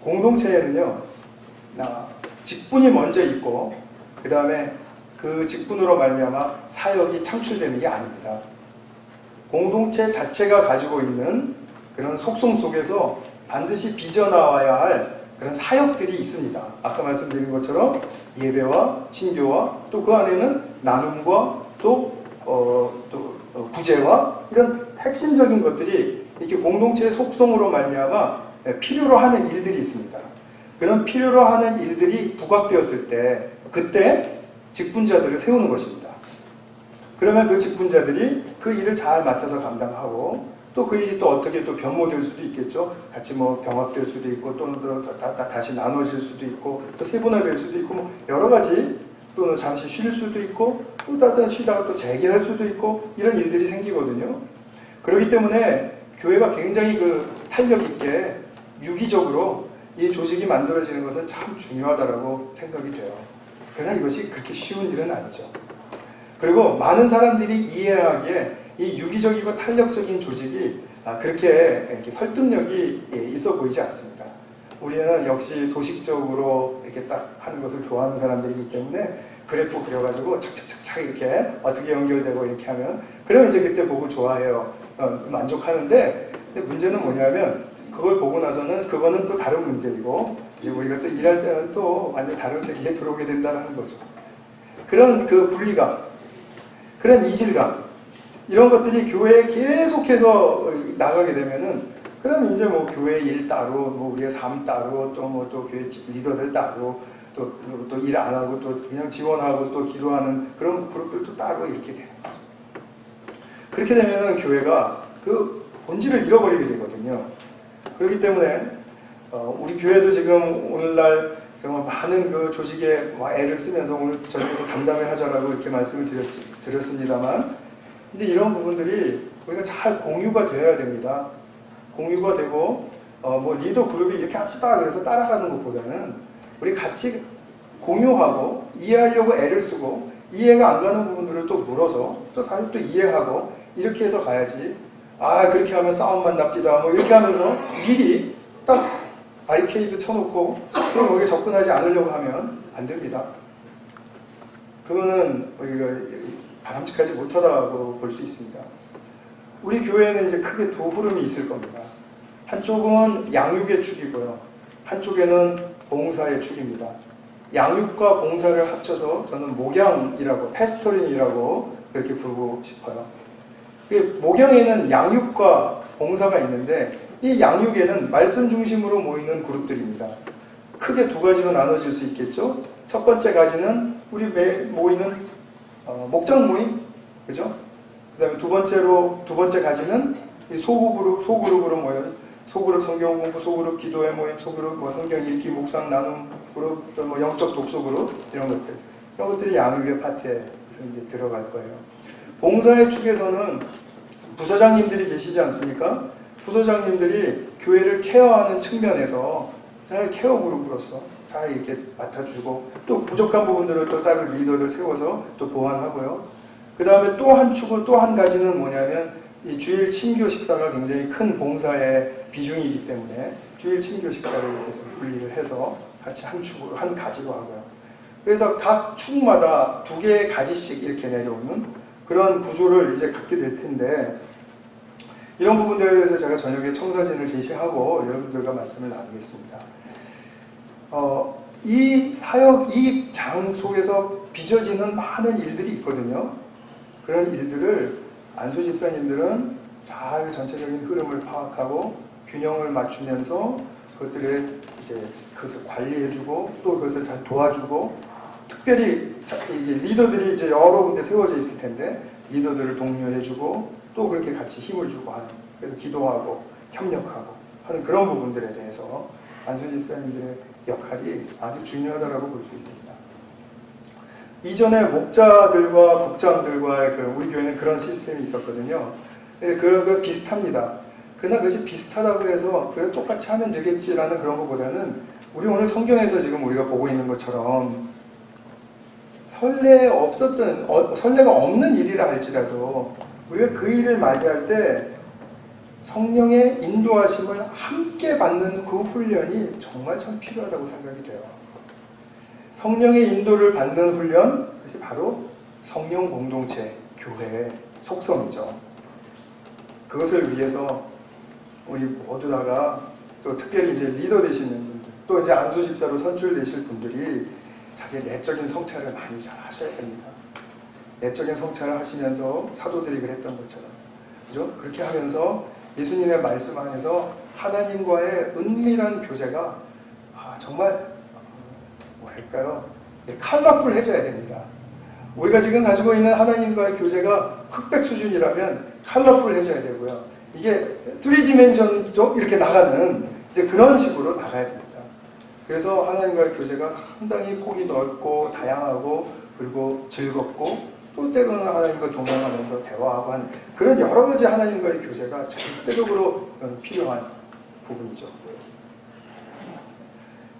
공동체에는요, 직분이 먼저 있고 그 다음에 그 직분으로 말미암아 사역이 창출되는 게 아닙니다. 공동체 자체가 가지고 있는 그런 속성 속에서 반드시 빚어나와야 할 그런 사역들이 있습니다. 아까 말씀드린 것처럼 예배와 친교와 또 그 안에는 나눔과 또 구제와 이런 핵심적인 것들이 이렇게 공동체의 속성으로 말미암아 필요로 하는 일들이 있습니다. 그런 필요로 하는 일들이 부각되었을 때 그때 직분자들을 세우는 것입니다. 그러면 그 직분자들이 그 일을 잘 맡아서 감당하고 또 그 일이 또 어떻게 또 변모될 수도 있겠죠. 같이 뭐 병합될 수도 있고 또는 다시 나눠질 수도 있고 또 세분화될 수도 있고 뭐 여러 가지, 또는 잠시 쉴 수도 있고 또 다른 쉬다가 또 재개할 수도 있고 이런 일들이 생기거든요. 그렇기 때문에 교회가 굉장히 그 탄력 있게 유기적으로 이 조직이 만들어지는 것은 참 중요하다고 생각이 돼요. 그러나 이것이 그렇게 쉬운 일은 아니죠. 그리고 많은 사람들이 이해하기에 이 유기적이고 탄력적인 조직이 그렇게 이렇게 설득력이 있어 보이지 않습니다. 우리는 역시 도식적으로 이렇게 딱 하는 것을 좋아하는 사람들이기 때문에 그래프 그려가지고 착착착착 이렇게 어떻게 연결되고 이렇게 하면 그러면 이제 그때 보고 좋아해요. 만족하는데 근데 문제는 뭐냐면 그걸 보고 나서는 그거는 또 다른 문제이고 이제 우리가 또 일할 때는 또 완전 다른 세계에 들어오게 된다는 거죠. 그런 그 분리감, 그런 이질감 이런 것들이 교회에 계속해서 나가게 되면은 그럼 이제 뭐 교회 일 따로, 뭐 우리의 삶 따로, 또 뭐 또 교회 리더들 따로, 또 일 안 하고 또 그냥 지원하고 또 기도하는 그런 그룹들도 따로 이렇게 되는 거죠. 그렇게 되면은 교회가 그 본질을 잃어버리게 되거든요. 그렇기 때문에 우리 교회도 지금 오늘날 정말 많은 그 조직에 애를 쓰면서 오늘 저녁에 간담회 하자라고 이렇게 말씀을 드렸습니다만, 근데 이런 부분들이 우리가 잘 공유가 되어야 됩니다. 공유가 되고 뭐 리더 그룹이 이렇게 합시다 그래서 따라가는 것보다는 우리 같이 공유하고 이해하려고 애를 쓰고 이해가 안 가는 부분들을 또 물어서 또 사실 또 이해하고 이렇게 해서 가야지. 그렇게 하면 싸움만 납디다 뭐 이렇게 하면서 미리 딱 바리케이드 쳐놓고 그럼 거기에 접근하지 않으려고 하면 안 됩니다. 그거는 우리가 바람직하지 못하다고 볼 수 있습니다. 우리 교회에는 이제 크게 두 흐름이 있을 겁니다. 한쪽은 양육의 축이고요. 한쪽에는 봉사의 축입니다. 양육과 봉사를 합쳐서 저는 목양이라고, 패스토링이라고 그렇게 부르고 싶어요. 목양에는 양육과 봉사가 있는데 이 양육에는 말씀 중심으로 모이는 그룹들입니다. 크게 두 가지로 나눠질 수 있겠죠. 첫 번째 가지는 우리 모이는 목장 모임, 그죠? 그 다음에 두 번째 가지는 이 소그룹으로 모여, 소그룹 성경 공부, 소그룹 기도회 모임, 소그룹 뭐 성경 읽기, 묵상 나눔 그룹, 뭐 영적 독서 그룹 이런 것들이 양육의 파트에 이제 들어갈 거예요. 봉사의 축에서는 부서장님들이 계시지 않습니까? 부서장님들이 교회를 케어하는 측면에서 잘 케어 그룹으로서 잘 이렇게 맡아주고 또 부족한 부분들을 또 다른 리더를 세워서 또 보완하고요. 그 다음에 또 한 축은 또 한 가지는 뭐냐면 이 주일 친교 식사가 굉장히 큰 봉사의 비중이기 때문에 주일 친교 식사를 이렇게 해서 분리를 해서 같이 한 축으로 한 가지로 하고요. 그래서 각 축마다 두 개의 가지씩 이렇게 내려오는 그런 구조를 이제 갖게 될 텐데 이런 부분들에 대해서 제가 저녁에 청사진을 제시하고 여러분들과 말씀을 나누겠습니다. 이 사역, 이 장 속에서 빚어지는 많은 일들이 있거든요. 그런 일들을 안수 집사님들은 잘 전체적인 흐름을 파악하고 균형을 맞추면서 그것들을 이제 그것을 관리해주고 또 그것을 잘 도와주고, 특별히 이게 리더들이 이제 여러 군데 세워져 있을 텐데 리더들을 독려해주고 또 그렇게 같이 힘을 주고 하는, 그래서 기도하고 협력하고 하는 그런 부분들에 대해서 안수 집사님들의 역할이 아주 중요하다고 볼 수 있습니다. 이전에 목자들과 국장들과의 우리 교회는 그런 시스템이 있었거든요. 그거 비슷합니다. 그러나 그것이 비슷하다고 해서 그래 똑같이 하면 되겠지라는 그런 것보다는 우리 오늘 성경에서 지금 우리가 보고 있는 것처럼 설레가 없는 일이라 할지라도 우리가 그 일을 맞이할 때 성령의 인도하심을 함께 받는 그 훈련이 정말 참 필요하다고 생각이 돼요. 성령의 인도를 받는 훈련, 그것이 바로 성령 공동체, 교회의 속성이죠. 그것을 위해서 우리 모두 다가, 또 특별히 이제 리더 되시는 분들, 또 이제 안수 집사로 선출되실 분들이 자기의 내적인 성찰을 많이 잘 하셔야 됩니다. 내적인 성찰을 하시면서 사도들이 그랬던 것처럼, 그죠? 그렇게 하면서 예수님의 말씀 안에서 하나님과의 은밀한 교제가 정말 뭐랄까요? 컬러풀해져야 됩니다. 우리가 지금 가지고 있는 하나님과의 교제가 흑백 수준이라면 컬러풀해져야 되고요. 이게 3디멘션적 이렇게 나가는 이제 그런 식으로 나가야 됩니다. 그래서 하나님과의 교제가 상당히 폭이 넓고 다양하고 그리고 즐겁고 또 때로는 하나님과 동행하면서 대화하고 하는 그런 여러 가지 하나님과의 교제가 절대적으로 필요한 부분이죠.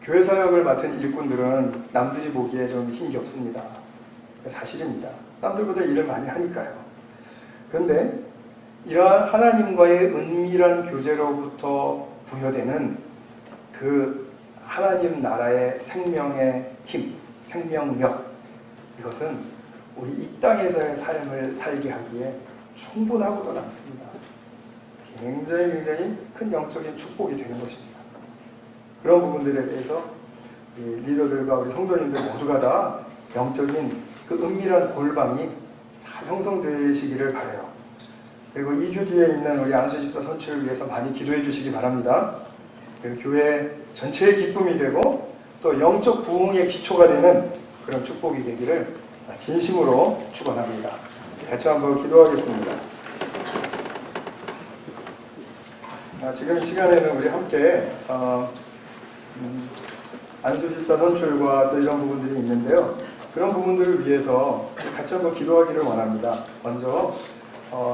교회 사역을 맡은 일꾼들은 남들이 보기에 좀 힘이 없습니다. 사실입니다. 남들보다 일을 많이 하니까요. 그런데 이러한 하나님과의 은밀한 교제로부터 부여되는 그 하나님 나라의 생명의 힘, 생명력, 이것은 우리 이 땅에서의 삶을 살게 하기에 충분하고도 남습니다. 굉장히 큰 영적인 축복이 되는 것입니다. 그런 부분들에 대해서 리더들과 우리 성도님들 모두가 다 영적인 그 은밀한 골방이 잘 형성되시기를 바라요. 그리고 2주 뒤에 있는 우리 안수 집사 선출을 위해서 많이 기도해 주시기 바랍니다. 그리고 교회 전체의 기쁨이 되고 또 영적 부흥의 기초가 되는 그런 축복이 되기를 진심으로 축원합니다. 같이 한번 기도하겠습니다. 지금 이 시간에는 우리 함께 안수 집사 선출과 또 이런 부분들이 있는데요. 그런 부분들을 위해서 같이 한번 기도하기를 원합니다. 먼저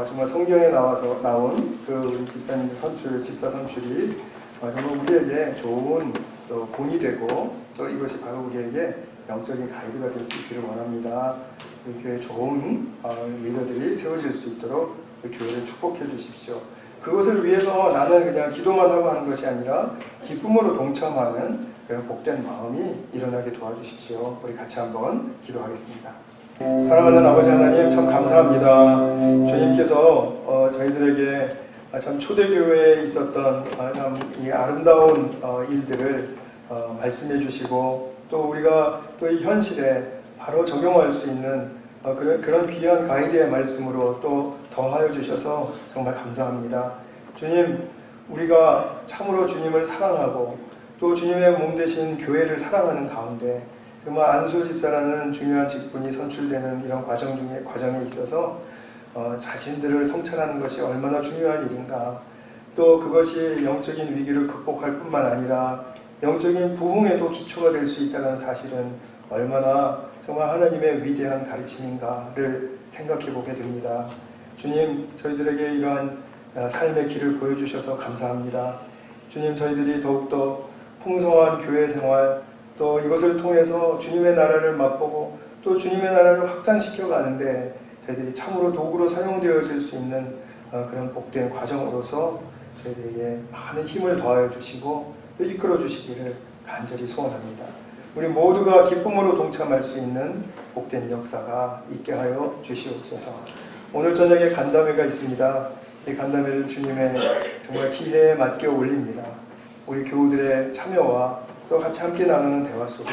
정말 성경에 나온 그 우리 집사님 선출, 집사 선출이 정말 우리에게 좋은 또 본이 되고 또 이것이 바로 우리에게 영적인 가이드가 될 수 있기를 원합니다. 우리 교회 좋은 리더들이 세워질 수 있도록 우리 교회를 축복해 주십시오. 그것을 위해서 나는 그냥 기도만 하고 하는 것이 아니라 기쁨으로 동참하는 그런 복된 마음이 일어나게 도와주십시오. 우리 같이 한번 기도하겠습니다. 사랑하는 아버지 하나님, 참 감사합니다. 주님께서 저희들에게 참 초대교회에 있었던 참 이 아름다운 일들을 말씀해 주시고 또 우리가 또 이 현실에 바로 적용할 수 있는 그런 귀한 가이드의 말씀으로 또 더하여 주셔서 정말 감사합니다. 주님, 우리가 참으로 주님을 사랑하고 또 주님의 몸 되신 교회를 사랑하는 가운데 정말 안수 집사라는 중요한 직분이 선출되는 이런 과정에 있어서 자신들을 성찰하는 것이 얼마나 중요한 일인가, 또 그것이 영적인 위기를 극복할 뿐만 아니라 영적인 부흥에도 기초가 될 수 있다는 사실은 얼마나 정말 하나님의 위대한 가르침인가를 생각해 보게 됩니다. 주님, 저희들에게 이러한 삶의 길을 보여주셔서 감사합니다. 주님, 저희들이 더욱더 풍성한 교회 생활, 또 이것을 통해서 주님의 나라를 맛보고 또 주님의 나라를 확장시켜 가는데 저희들이 참으로 도구로 사용되어질 수 있는 그런 복된 과정으로서 저희들에게 많은 힘을 더하여 주시고 또 이끌어 주시기를 간절히 소원합니다. 우리 모두가 기쁨으로 동참할 수 있는 복된 역사가 있게 하여 주시옵소서. 오늘 저녁에 간담회가 있습니다. 이 간담회를 주님의 정말 지혜에 맡겨 올립니다. 우리 교우들의 참여와 또 같이 함께 나누는 대화 속에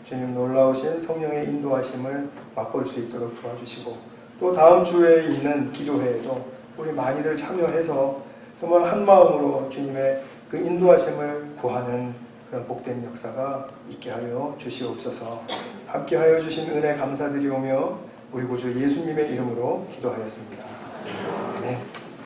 주님 놀라우신 성령의 인도하심을 맛볼 수 있도록 도와주시고, 또 다음 주에 있는 기도회에도 우리 많이들 참여해서 정말 한 마음으로 주님의 그 인도하심을 구하는 그런 복된 역사가 있게 하여 주시옵소서. 함께 하여 주신 은혜 감사드리오며 우리 구주 예수님의 이름으로 기도하였습니다. 아멘.